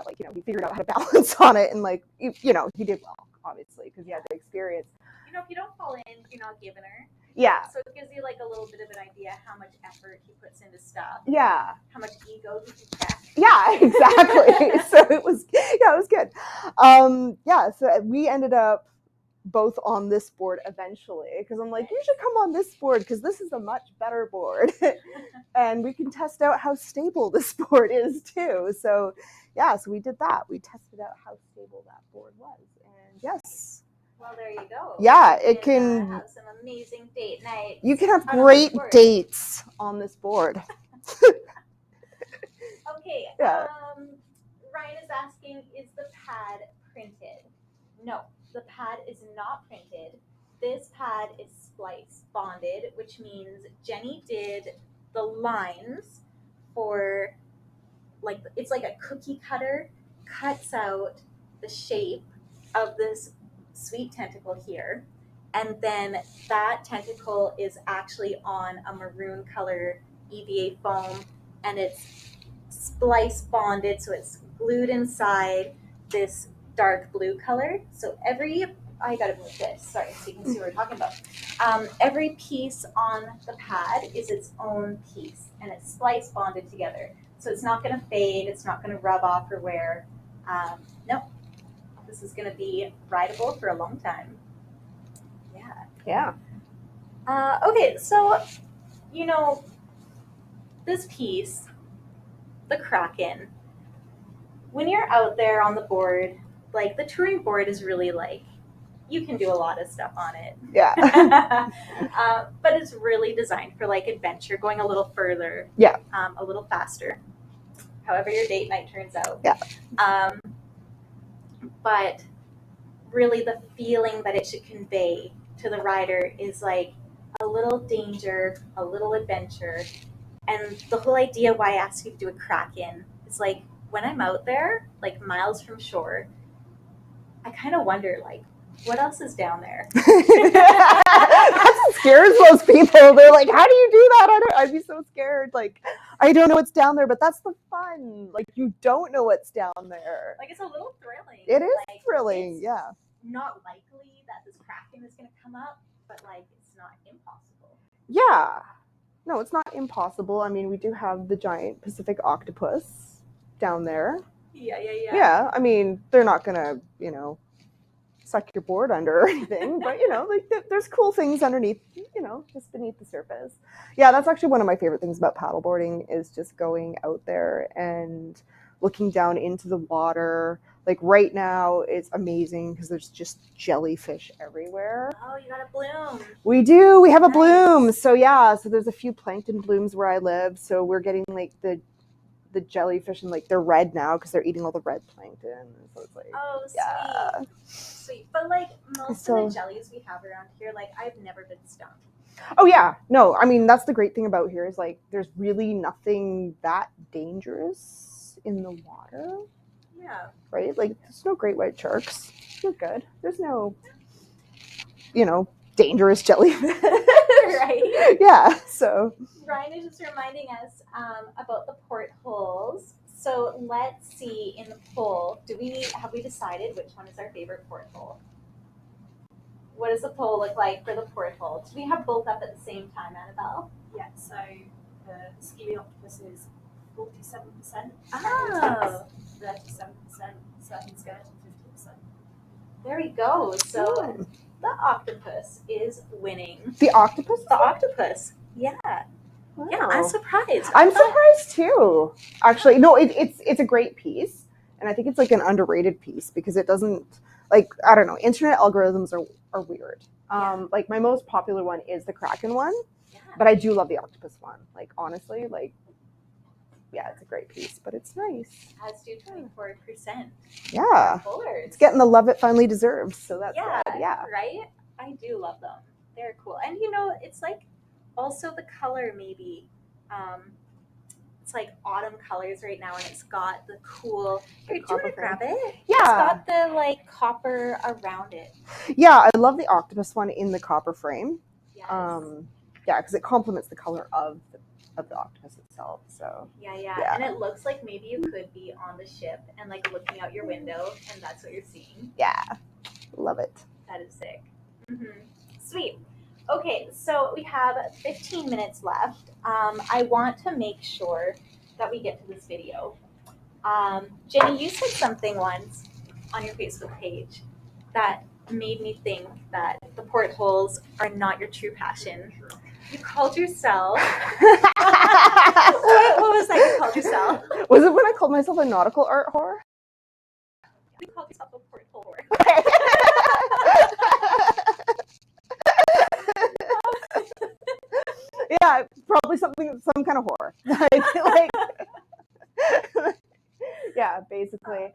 Like he figured out how to balance on it, and like he did well, obviously, because he had the experience. If you don't fall in, you're not giving her. Yeah. So it gives you like a little bit of an idea how much effort he puts into stuff. Yeah. How much ego he can check. Yeah, exactly. So it was good. So we ended up both on this board eventually because I'm like, you should come on this board because this is a much better board, and we can test out how stable this board is too. So so we did that. We tested out how stable that board was, and yes. Well, there you go. Yeah, you it can have some amazing date nights. You can have great dates on this board. Okay. Yeah. Ryan is asking, is the pad printed? No, the pad is not printed. This pad is splice bonded, which means Jenny did the lines for it's like a cookie cutter, cuts out the shape of this sweet tentacle here, and then that tentacle is actually on a maroon color EVA foam, and it's splice bonded, so it's glued inside this dark blue color. So I gotta move this, sorry, so you can see what we're talking about. Every piece on the pad is its own piece, and it's splice bonded together. So it's not gonna fade, it's not gonna rub off or wear. No, this is gonna be rideable for a long time. Yeah. Okay, so, this piece, the Kraken, when you're out there on the board, like the touring board is really like, you can do a lot of stuff on it. Yeah. But it's really designed for like adventure, going a little further. Yeah. A little faster. However your date night turns out. Yeah. But really the feeling that it should convey to the rider is like a little danger, a little adventure. And the whole idea why I asked you to do a Kraken is like when I'm out there, like miles from shore, I kind of wonder like, what else is down there? That scares most people. They're like, how do you do that? I'd be so scared. Like, I don't know what's down there, but that's the fun. Like, you don't know what's down there. Like, it's a little thrilling. It is thrilling, yeah. Not likely that this Kraken is going to come up, but like, it's not impossible. Yeah. No, it's not impossible. I mean, we do have the giant Pacific octopus down there. Yeah. Yeah, I mean, they're not going to, suck your board under or anything, but there's cool things underneath, just beneath the surface. Yeah, that's actually one of my favorite things about paddleboarding is just going out there and looking down into the water. Like right now, it's amazing because there's just jellyfish everywhere. Oh, you got a bloom. We do. We have a bloom. So so there's a few plankton blooms where I live. So we're getting like the jellyfish, and like they're red now because they're eating all the red plankton. So it's like, sweet. But like most of the jellies we have around here, like I've never been stung. Oh yeah, no. I mean, that's the great thing about here is like there's really nothing that dangerous in the water. Yeah. Right. Like there's no great white sharks. They're good. There's no, dangerous jellyfish. Right. Yeah. So Ryan is just reminding us about the portholes. So let's see in the poll. Have we decided which one is our favorite porthole? What does the poll look like for the porthole? Do we have both up at the same time, Annabelle? Yeah. So the skinny octopus is 47%. Oh. 37%. Surfing skeleton 50%. There we go. So Hmm. the octopus is winning. The octopus? The octopus. Yeah. Wow. Yeah, I'm surprised. I'm surprised too. Actually, no, it's a great piece, and I think it's like an underrated piece because it doesn't like I don't know. Internet algorithms are weird. Like my most popular one is the Kraken one, Yeah. but I do love the octopus one. Like honestly, like yeah, it's a great piece, but it's nice. Has to 24%. Yeah, Fullers. it's getting the love it finally deserves. So that's Yeah, good. Yeah. right? I do love them. They're cool. And you know, it's like also the color maybe. It's like autumn colors right now and it's got the cool here, do you want to grab it? Yeah. It's got the like copper around it. Yeah, I love the octopus one in the copper frame. Yes. Yeah, because it complements the color of the octopus itself. So Yeah. And it looks like maybe you could be on the ship and like looking out your window and that's what you're seeing. yeah, love it. That is sick. Sweet. Okay, so we have 15 minutes left. I want to make sure that we get to this video. Jenny, you said something once on your Facebook page that made me think that the portholes are not your true passion. You called yourself. what was that you called yourself? Was it when I called myself a nautical art whore? You called yourself a porthole whore. Yeah, probably some kind of horror. like, yeah, basically.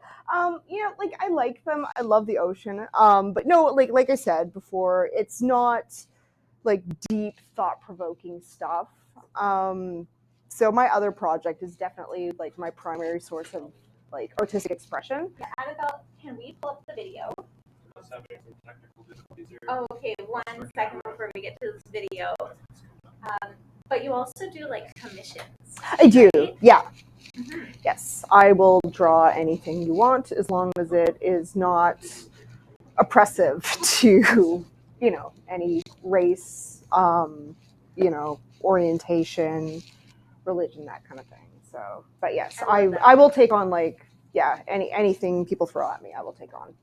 You know, like I like them. I love the ocean. But no, like I said before, it's not like deep, thought-provoking stuff. So my other project is definitely like my primary source of like artistic expression. Yeah, Annabelle, can we pull up the video? Oh, okay. 1 second before we get to this video. But you also do like commissions. I do, right? yeah. Yes, I will draw anything you want as long as it is not oppressive to, you know, any race, you know, orientation, religion, that kind of thing. So, but yes, I will take on like, yeah, anything people throw at me, I will take on.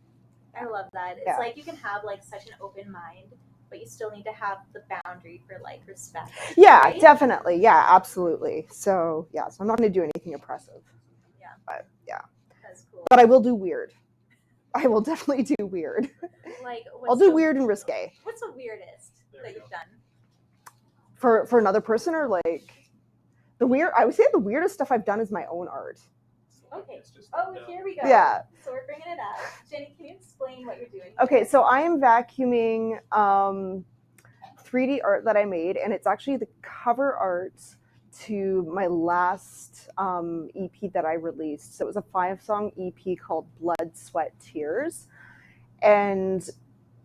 I love that. It's like you can have like such an open mind, but you still need to have the boundary for like respect. Yeah, right? definitely. Yeah, absolutely. So, yeah, so I'm not going to do anything oppressive. Yeah. But yeah. That's cool. But I will do weird. I will definitely do weird. Like I'll do weird and risque. What's the weirdest that you've done? For another person or like the weird? I would say the weirdest stuff I've done is my own art. Okay. Oh, here we go. Yeah. So we're bringing it up. Jenny, can you explain what you're doing? Okay, so I am vacuuming 3D art that I made, and it's actually the cover art to my last EP that I released. So it was a 5-song EP called Blood, Sweat, Tears. And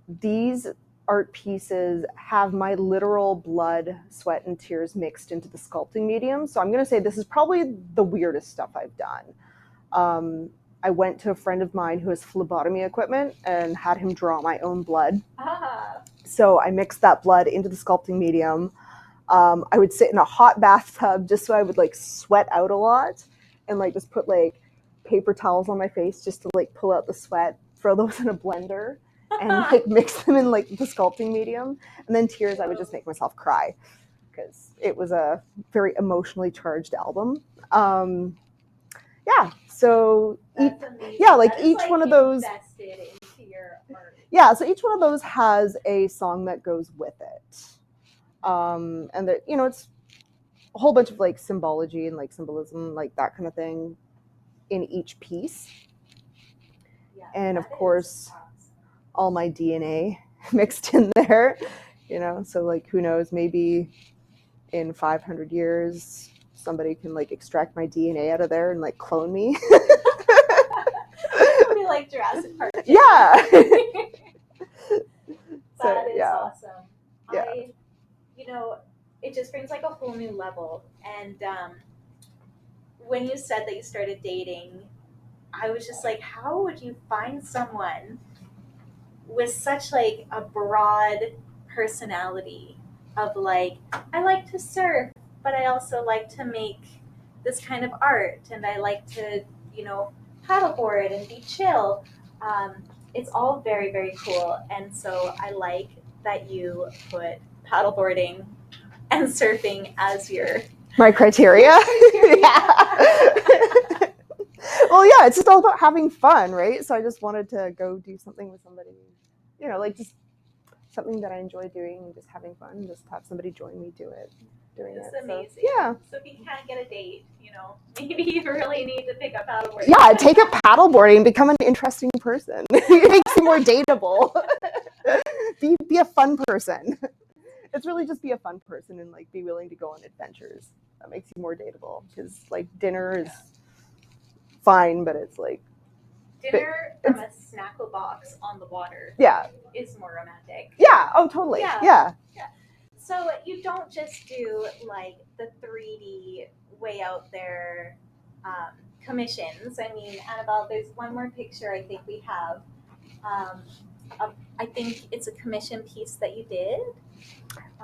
these art pieces have my literal blood, sweat, and tears mixed into the sculpting medium. So I'm going to say this is probably the weirdest stuff I've done. I went to a friend of mine who has phlebotomy equipment and had him draw my own blood. So I mixed that blood into the sculpting medium. I would sit in a hot bathtub just so I would like sweat out a lot and like just put like paper towels on my face just to like pull out the sweat, throw those in a blender and like mix them in like the sculpting medium. And then tears, I would just make myself cry because it was a very emotionally charged album. Yeah, so each one of those. Yeah, so each one of those has a song that goes with it. And that, you know, it's a whole bunch of like symbology and like symbolism, like that kind of thing in each piece. Yeah, and of course, all my DNA mixed in there, you know, so like who knows, maybe in 500 years somebody can like extract my DNA out of there and like clone me. It'll be like Jurassic Park. Yeah. That is awesome. Yeah. You know, it just brings like a whole new level. And when you said that you started dating, I was just like, how would you find someone with such like a broad personality of like, I like to surf, but I also like to make this kind of art, and I like to, you know, paddleboard and be chill. it's all very, very cool. And so I like that you put paddleboarding and surfing as your My criteria. Yeah. Well, yeah, it's just all about having fun, right? So I just wanted to go do something with somebody, like just something that I enjoy doing and just having fun, and just have somebody join me doing It's it. amazing. So, yeah. So if you can't get a date, maybe you really need to pick up paddleboarding. Yeah, take up paddleboarding and become an interesting person. It makes you more dateable. Be a fun person. It's really just be a fun person and like be willing to go on adventures. That makes you more dateable, because like dinner is fine, but it's like Dinner from a snackle box on the water is more romantic. Yeah, oh totally. Yeah. So you don't just do like the 3D way out there commissions. I mean, Annabelle, there's one more picture I think we have. I think it's a commission piece that you did.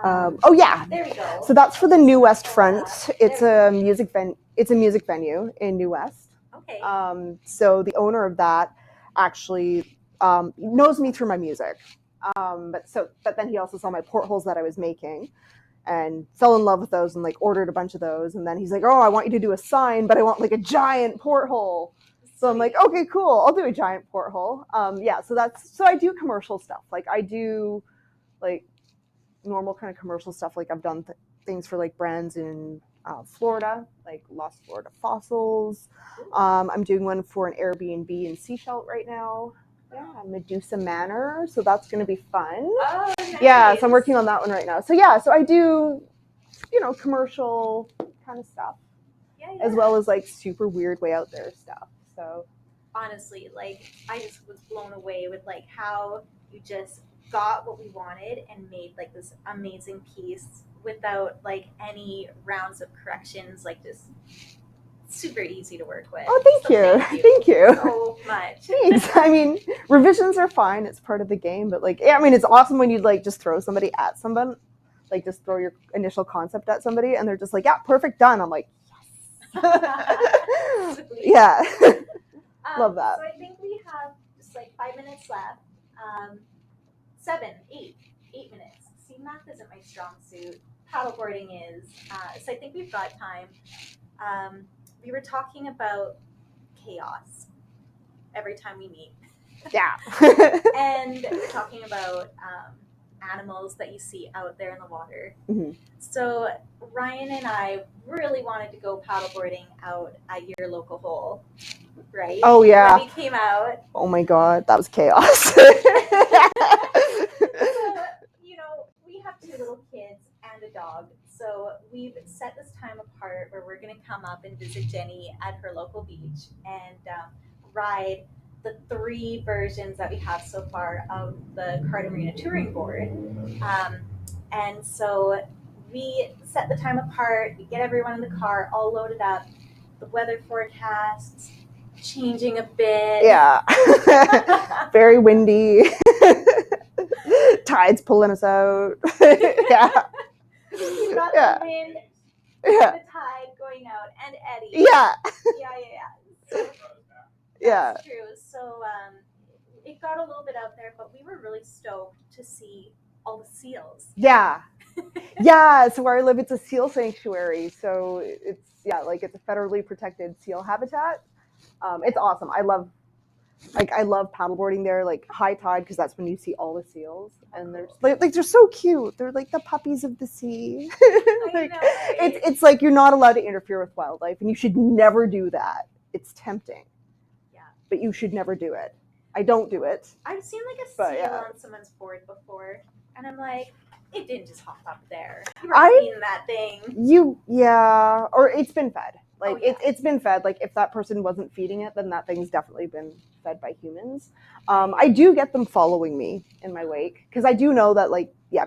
Oh yeah. There we go. So that's for the New West Front. It's a music venue in New West. Okay. So the owner of that actually knows me through my music. But then he also saw my portholes that I was making and fell in love with those and like ordered a bunch of those. And then he's like, oh, I want you to do a sign, but I want like a giant porthole. So I'm like, okay, cool. I'll do a giant porthole. So I do commercial stuff. Like I do like normal kind of commercial stuff. Like I've done things for like brands in Florida, like Lost Florida Fossils. I'm doing one for an Airbnb in Seashell right now. Yeah, Medusa Manor. So that's going to be fun. Oh, nice. Yeah, so I'm working on that one right now. So yeah, so I do, commercial kind of stuff, as well as like super weird way out there stuff. So honestly, like I just was blown away with like how you just got what we wanted and made like this amazing piece without like any rounds of corrections, like just super easy to work with. Oh, thank you so much. Thanks. I mean, revisions are fine, it's part of the game, but like, yeah, I mean, it's awesome when you like just throw somebody at someone, like just throw your initial concept at somebody and they're just like, yeah, perfect, done. I'm like, yes. Yeah. Love that. So I think we have just like 5 minutes left. 8 minutes. See, math isn't my strong suit. Paddleboarding is. So I think we've got time. We were talking about chaos every time we meet. Yeah. And we're talking about animals that you see out there in the water. Mm-hmm. So Ryan and I really wanted to go paddleboarding out at your local hole, right? Oh yeah. When we came out. Oh my god, that was chaos. So, we have 2 little kids and a dog. So we've set this time apart where we're going to come up and visit Jenny at her local beach and ride the 3 versions that we have so far of the Carta Marina touring board. And so we set the time apart, we get everyone in the car all loaded up, the weather forecasts changing a bit. Yeah. Very windy. Tides pulling us out. Yeah. You've got the wind, the tide going out, and eddy. Yeah. So, yeah. That's true. So it got a little bit out there, but we were really stoked to see all the seals. Yeah. Yeah. So where I live, it's a seal sanctuary. So it's a federally protected seal habitat. It's awesome. I love paddleboarding there, like high tide, because that's when you see all the seals, and they're like they're so cute. They're like the puppies of the sea. It's like you're not allowed to interfere with wildlife, and you should never do that. It's tempting. Yeah. But you should never do it. I don't do it. I've seen like a seal on someone's board before, and I'm like, it didn't just hop up there. You were feeding that thing. Or it's been fed. Like it's been fed. Like if that person wasn't feeding it, then that thing's definitely been fed by humans. I do get them following me in my wake, because I do know that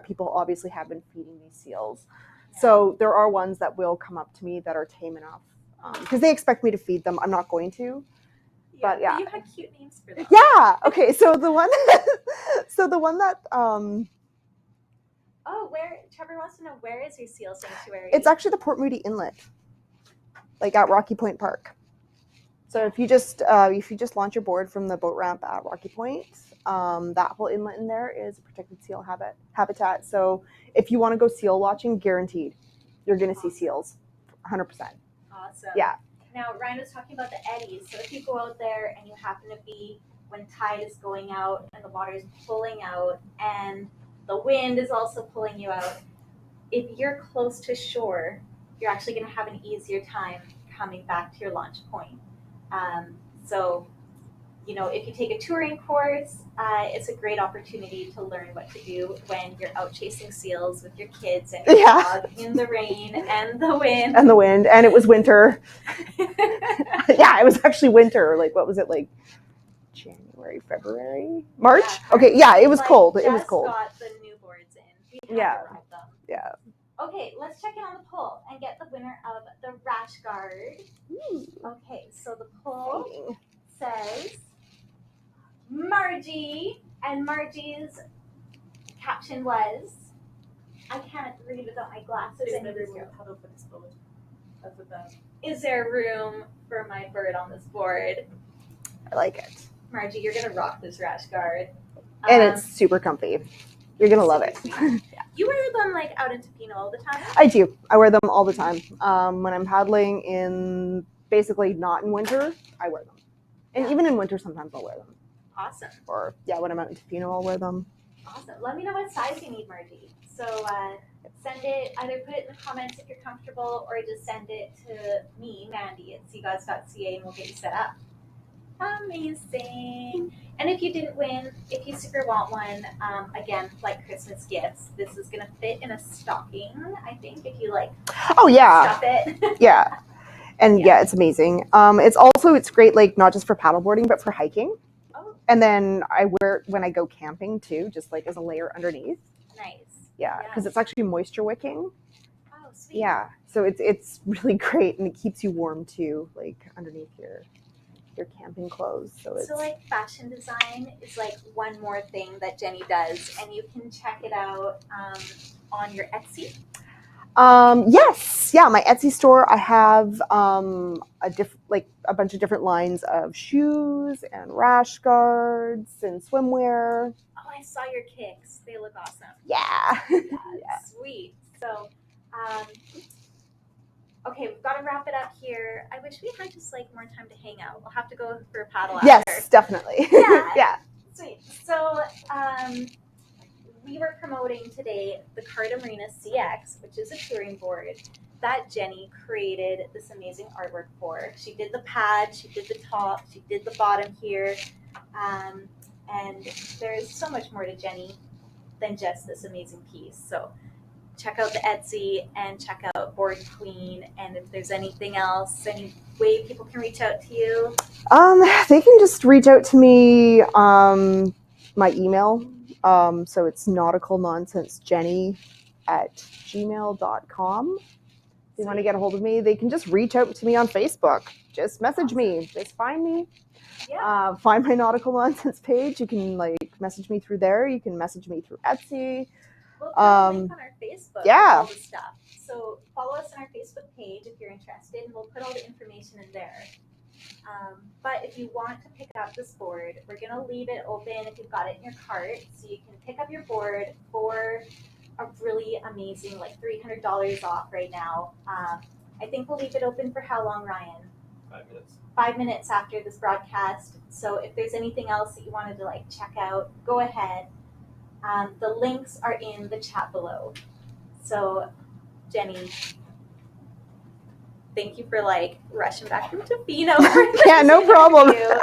people obviously have been feeding these seals. Yeah. So there are ones that will come up to me that are tame enough, because they expect me to feed them. I'm not going to. But you had cute names for them. Yeah. Okay. So the one that where Trevor wants to know, where is your seal sanctuary? It's actually the Port Moody Inlet, like at Rocky Point Park. So if you just launch your board from the boat ramp at Rocky Point, That whole inlet in there is a protected seal habitat. So if you want to go seal watching, guaranteed, you're going to see seals, 100%. Awesome. Yeah. Now, Ryan was talking about the eddies. So if you go out there and you happen to be when tide is going out and the water is pulling out and the wind is also pulling you out, if you're close to shore, you're actually going to have an easier time coming back to your launch point. So, if you take a touring course, it's a great opportunity to learn what to do when you're out chasing seals with your kids and your dog in the rain and the wind. And it was winter. Yeah, it was actually winter. Like, what was it, like January, February, March? Yeah, okay, yeah, it was cold. It was just cold. Got the new boards in. We Yeah. had to ride them. Yeah. Okay, let's check in on the poll and get the winner of the rash guard. Okay, so the poll says Margie, and Margie's caption was, I can't read without my glasses. Is there room for my bird on this board? I like it. Margie, you're gonna rock this rash guard. And it's super comfy. You're gonna love it. You wear them like out in Tofino all the time? I do. I wear them all the time. When I'm paddling in basically not in winter, I wear them. And even in winter, sometimes I'll wear them. Awesome. Or when I'm out in Tofino, I'll wear them. Awesome. Let me know what size you need, Margie. So send it, either put it in the comments if you're comfortable, or just send it to me, Mandy, at seagods.ca, and we'll get you set up. Amazing. And if you didn't win, if you super want one, again, like Christmas gifts, this is gonna fit in a stocking, I think, if you stuff it. Yeah. And yeah, it's amazing. It's great, like not just for paddleboarding, but for hiking. Oh. And then I wear it when I go camping too, just like as a layer underneath. Nice. Yeah, because it's actually moisture wicking. Oh, sweet. Yeah, so it's really great, and it keeps you warm too, like underneath your camping clothes. So like fashion design is like one more thing that Jenny does, and you can check it out on your Etsy. Yes, yeah, my Etsy store. I have a bunch of different lines of shoes and rash guards and swimwear. Oh, I saw your kicks. They look awesome. Yeah. Yeah. Sweet. So, okay, we've got to wrap it up here. I wish we had just like more time to hang out. We'll have to go for a paddle after. Yes, definitely. Yeah. Yeah. Sweet. So, we were promoting today the Carta Marina CX, which is a touring board that Jenny created this amazing artwork for. She did the pad, she did the top, she did the bottom here, and there's so much more to Jenny than just this amazing piece. So check out the Etsy and check out Board Queen, and if there's anything else, any way people can reach out to you? They can just reach out to me, my email. So it's nauticalnonsensejenny@gmail.com. If they want to get a hold of me, they can just reach out to me on Facebook. Just message me. Just find me. Yeah. Find my Nautical Nonsense page. You can message me through there. You can message me through Etsy. We'll put a link on our Facebook. Yeah. With all the stuff. So follow us on our Facebook page if you're interested, and we'll put all the information in there. But if you want to pick up this board, we're going to leave it open if you've got it in your cart. So you can pick up your board for a really amazing, like $300 off right now. I think we'll leave it open for how long, Ryan? 5 minutes. 5 minutes after this broadcast. So if there's anything else that you wanted to check out, go ahead. The links are in the chat below. So Jenny, thank you for rushing back from Tofino. Yeah, no problem. Yeah,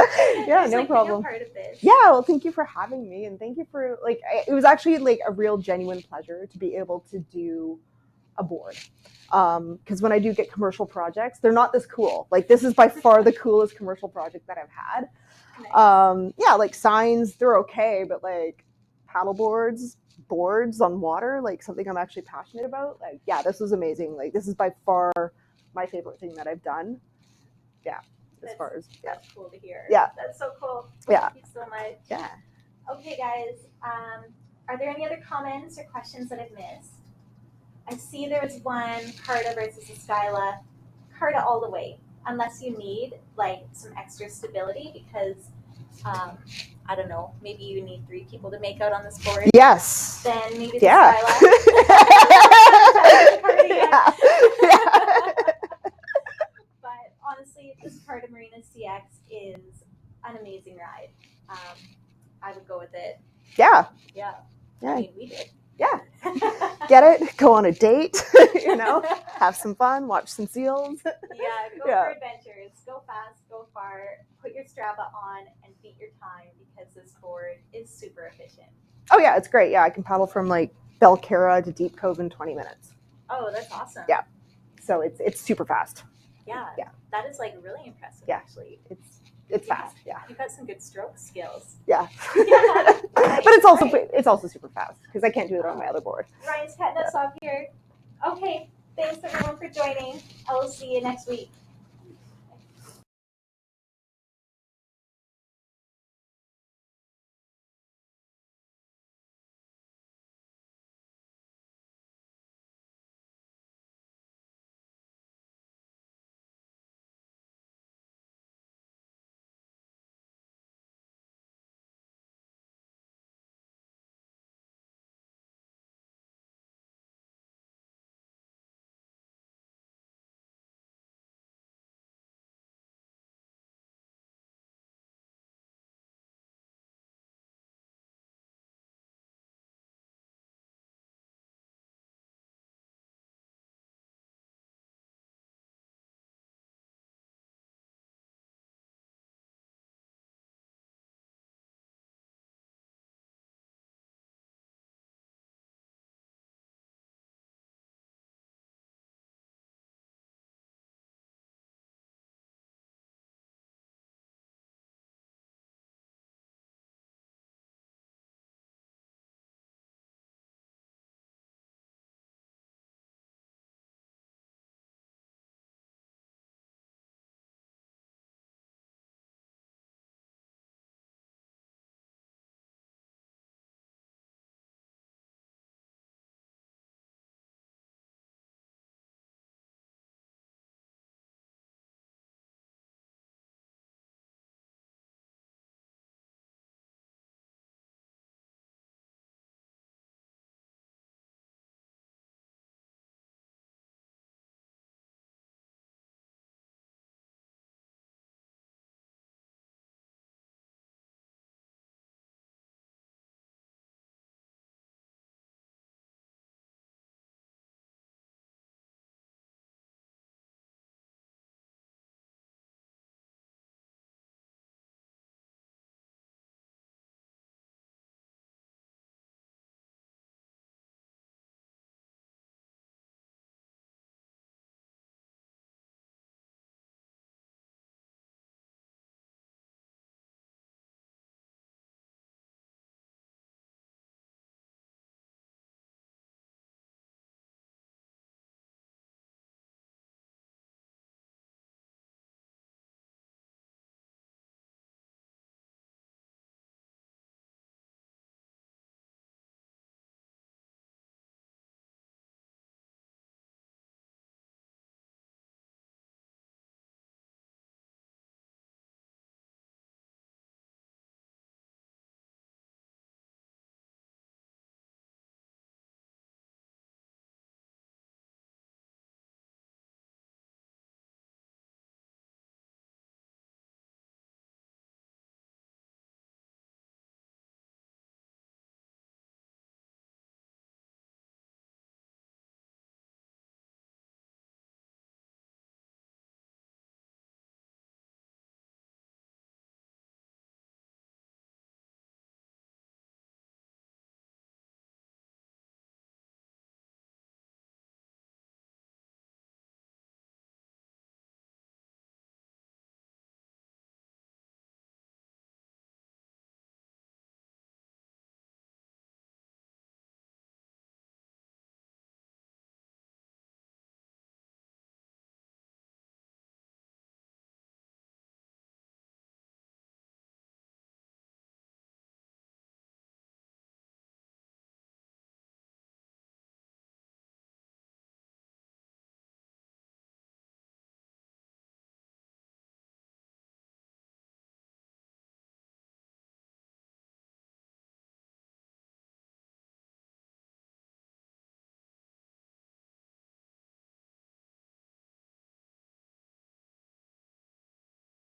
Just, no problem. Being a part of this. Yeah, well, thank you for having me, and thank you for it was actually a real genuine pleasure to be able to do a board. Because when I do get commercial projects, they're not this cool. This is by far the coolest commercial project that I've had. Nice. Signs, they're okay, but paddle boards on water, something I'm actually passionate about. This was amazing. This is by far my favorite thing that I've done. Yeah. That's cool to hear. Yeah. That's so cool. Yeah. Thank you so much. Yeah. Okay, guys. Are there any other comments or questions that I've missed? I see there was one, Carta versus Eskyla. Carta all the way, unless you need some extra stability, because I don't know, maybe you need 3 people to make out on this board. Yes. Then maybe the Yeah. Skyline. Yeah. But honestly, this Carta Marina CX is an amazing ride. I would go with it. Yeah. Yeah. Yeah. I mean, we did. Yeah. Get it? Go on a date, you know, have some fun, watch some seals. Yeah, go Yeah. for adventures. Go fast, go far. Put your Strava on and beat your time because this board is super efficient. Oh yeah, it's great. Yeah, I can paddle from like Belcarra to Deep Cove in 20 minutes. Oh, that's awesome. Yeah. So it's super fast. Yeah. Yeah. That is like really impressive, Yeah. actually. It's Yeah. fast. Yeah. You've got some good stroke skills. Yeah. Yeah. But it's also super fast because I can't do it on my other board. Ryan's cutting us off here. Okay. Thanks everyone for joining. I will see you next week.